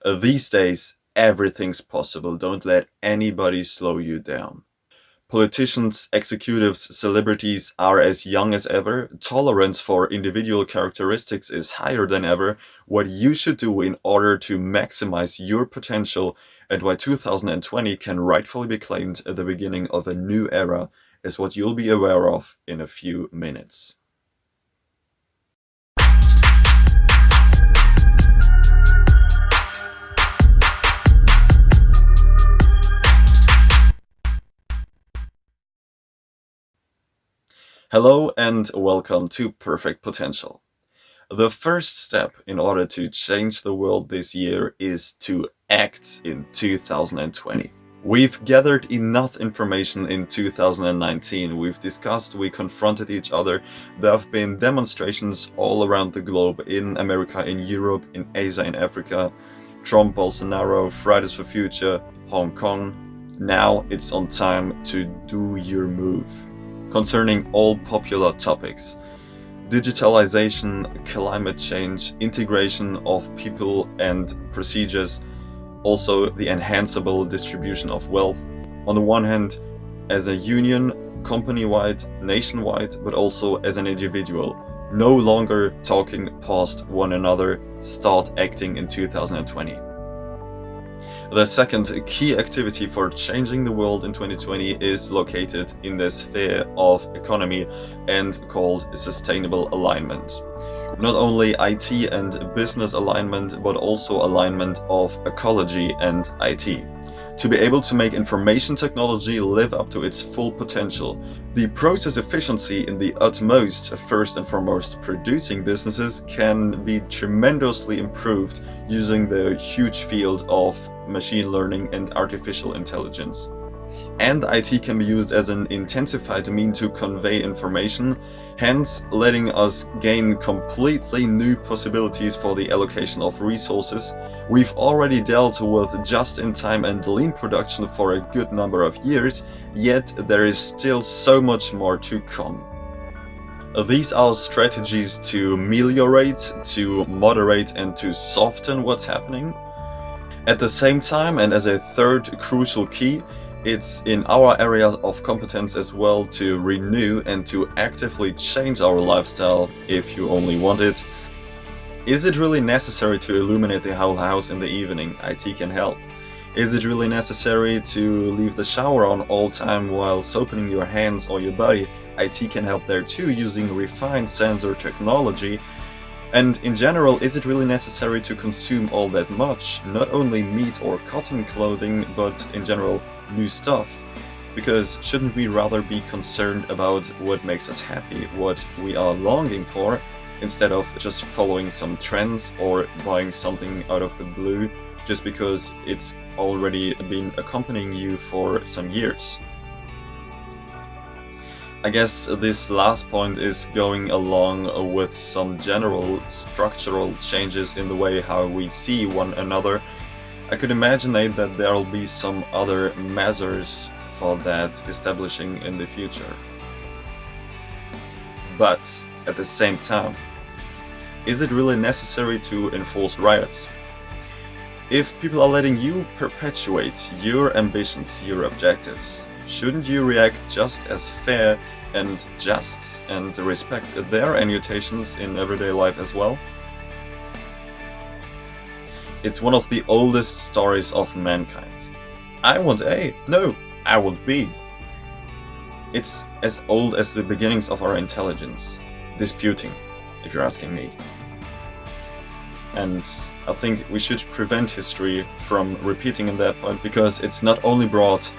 These days, everything's possible. Don't let anybody slow you down. Politicians, executives, celebrities are as young as ever. Tolerance for individual characteristics is higher than ever. What you should do in order to maximize your potential and why 2020 can rightfully be claimed at the beginning of a new era is what you'll be aware of in a few minutes. Hello and welcome to Perfect Potential. The first step in order to change the world this year is to act in 2020. We've gathered enough information in 2019. We've discussed, we confronted each other. There have been demonstrations all around the globe, in America, in Europe, in Asia, in Africa. Trump, Bolsonaro, Fridays for Future, Hong Kong. Now it's on time to do your move. Concerning all popular topics: digitalization, climate change, integration of people and procedures, also the enhanceable distribution of wealth. On the one hand, as a union, company-wide, nationwide, but also as an individual. No longer talking past one another, start acting in 2020. The second key activity for changing the world in 2020 is located in the sphere of economy and called sustainable alignment. Not only IT and business alignment, but also alignment of ecology and IT. To be able to make information technology live up to its full potential, the process efficiency in the utmost, first and foremost producing businesses, can be tremendously improved using the huge field of machine learning and artificial intelligence. And IT can be used as an intensified mean to convey information, hence letting us gain completely new possibilities for the allocation of resources. We've already dealt with just-in-time and lean production for a good number of years, yet there is still so much more to come. These are strategies to ameliorate, to moderate, and to soften what's happening. At the same time, and as a third crucial key, it's in our areas of competence as well to renew and to actively change our lifestyle if you only want it. Is it really necessary to illuminate the whole house in the evening? IT can help. Is it really necessary to leave the shower on all time while soaping your hands or your body? IT can help there too, using refined sensor technology. And in general, is it really necessary to consume all that much? Not only meat or cotton clothing, but in general, new stuff. Because shouldn't we rather be concerned about what makes us happy, what we are longing for, instead of just following some trends or buying something out of the blue just because it's already been accompanying you for some years? I guess this last point is going along with some general structural changes in the way how we see one another. I could imagine that there will be some other measures for that establishing in the future. But at the same time, is it really necessary to enforce riots? If people are letting you perpetuate your ambitions, your objectives, shouldn't you react just as fair and just and respect their annotations in everyday life as well? It's one of the oldest stories of mankind. I want A. No, I want B. It's as old as the beginnings of our intelligence. Disputing, if you're asking me. And I think we should prevent history from repeating in that point, because it's not only brought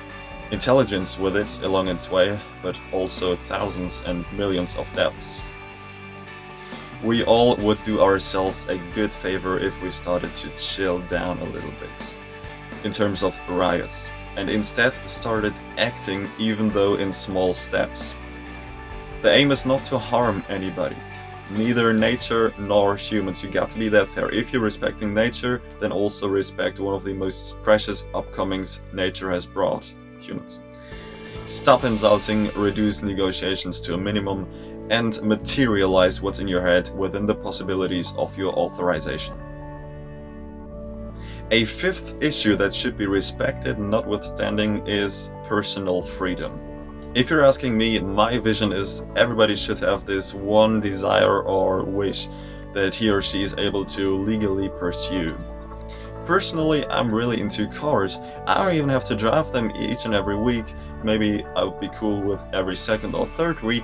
intelligence with it along its way, but also thousands and millions of deaths. We all would do ourselves a good favor if we started to chill down a little bit in terms of riots, and instead started acting, even though in small steps. The aim is not to harm anybody, neither nature nor humans. You got to be that fair. If you're respecting nature, then also respect one of the most precious upcomings nature has brought: humans. Stop insulting, reduce negotiations to a minimum, and materialize what's in your head within the possibilities of your authorization. A fifth issue that should be respected notwithstanding is personal freedom. If you're asking me, my vision is everybody should have this one desire or wish that he or she is able to legally pursue. Personally, I'm really into cars. I don't even have to drive them each and every week. Maybe I would be cool with every second or third week,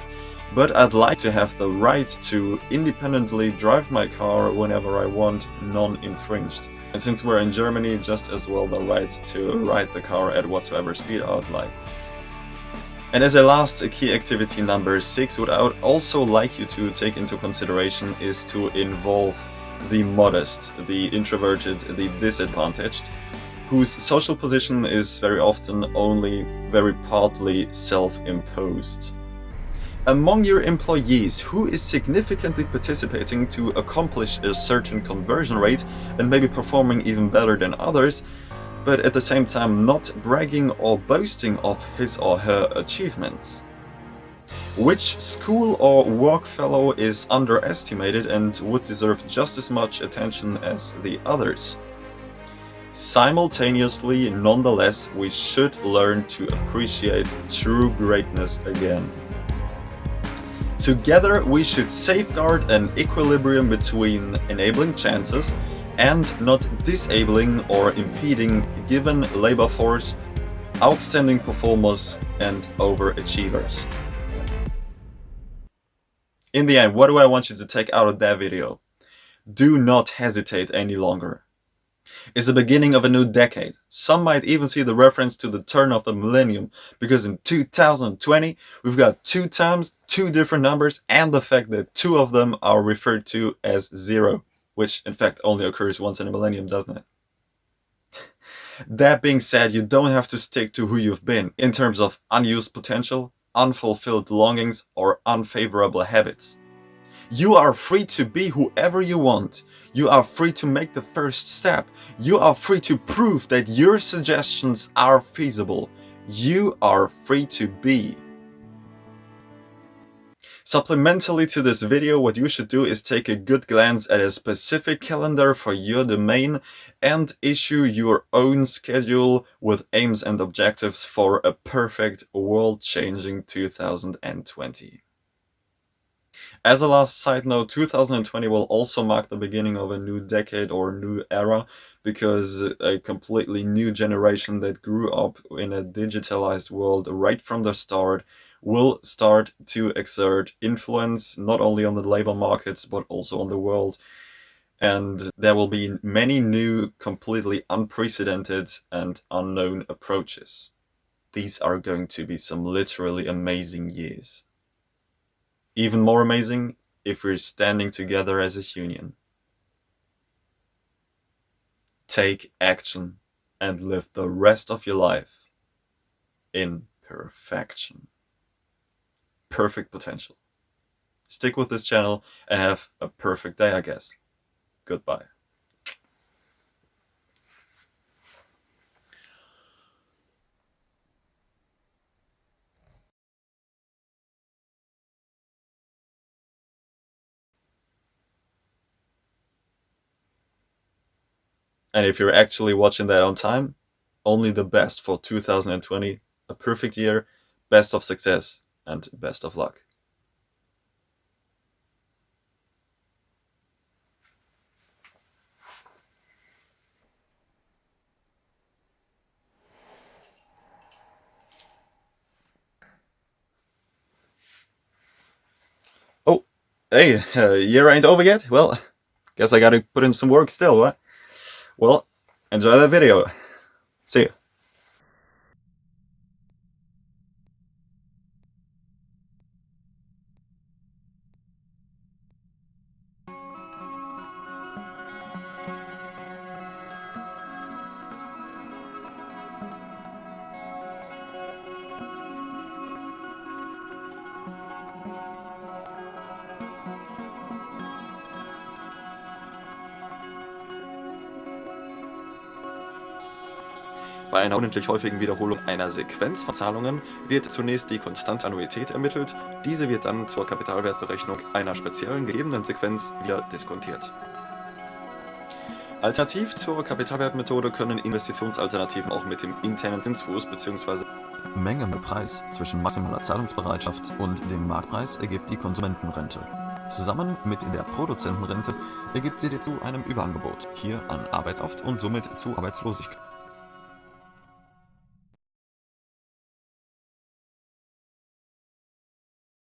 but I'd like to have the right to independently drive my car whenever I want, non-infringed. And since we're in Germany, just as well the right to ride the car at whatsoever speed I'd like. And as a last key activity number 6, what I would also like you to take into consideration is to involve the modest, the introverted, the disadvantaged, whose social position is very often only very partly self-imposed. Among your employees, who is significantly participating to accomplish a certain conversion rate and maybe performing even better than others, but at the same time not bragging or boasting of his or her achievements? Which school or work fellow is underestimated and would deserve just as much attention as the others? Simultaneously, nonetheless, we should learn to appreciate true greatness again. Together, we should safeguard an equilibrium between enabling chances and not disabling or impeding given labor force, outstanding performers, and overachievers. In the end, what do I want you to take out of that video? Do not hesitate any longer. It's the beginning of a new decade. Some might even see the reference to the turn of the millennium, because in 2020 we've got 2 times, 2 different numbers, and the fact that 2 of them are referred to as 0, which in fact only occurs once in a millennium, doesn't it? That being said, you don't have to stick to who you've been in terms of unused potential, unfulfilled longings, or unfavorable habits. You are free to be whoever you want. You are free to make the first step. You are free to prove that your suggestions are feasible. You are free to be. Supplementally to this video, what you should do is take a good glance at a specific calendar for your domain and issue your own schedule with aims and objectives for a perfect, world-changing 2020. As a last side note, 2020 will also mark the beginning of a new decade or new era, because a completely new generation that grew up in a digitalized world right from the start will start to exert influence not only on the labor markets but also on the world. And there will be many new, completely unprecedented and unknown approaches. These are going to be some literally amazing years. Even more amazing if we're standing together as a union. Take action and live the rest of your life in perfection. Perfect potential. Stick with this channel and have a perfect day, I guess. Goodbye. And if you're actually watching that on time, only the best for 2020, a perfect year, best of success, and best of luck. Oh, hey, year ain't over yet? Well, guess I gotta put in some work still, what? Well, enjoy that video. See you. Bei einer unendlich häufigen Wiederholung einer Sequenz von Zahlungen wird zunächst die konstante Annuität ermittelt, diese wird dann zur Kapitalwertberechnung einer speziellen gegebenen Sequenz wieder diskontiert. Alternativ zur Kapitalwertmethode können Investitionsalternativen auch mit dem internen Zinsfuß bzw. Menge mit Preis zwischen maximaler Zahlungsbereitschaft und dem Marktpreis ergibt die Konsumentenrente. Zusammen mit der Produzentenrente ergibt sie zu einem Überangebot, hier an Arbeitsaft und somit zu Arbeitslosigkeit.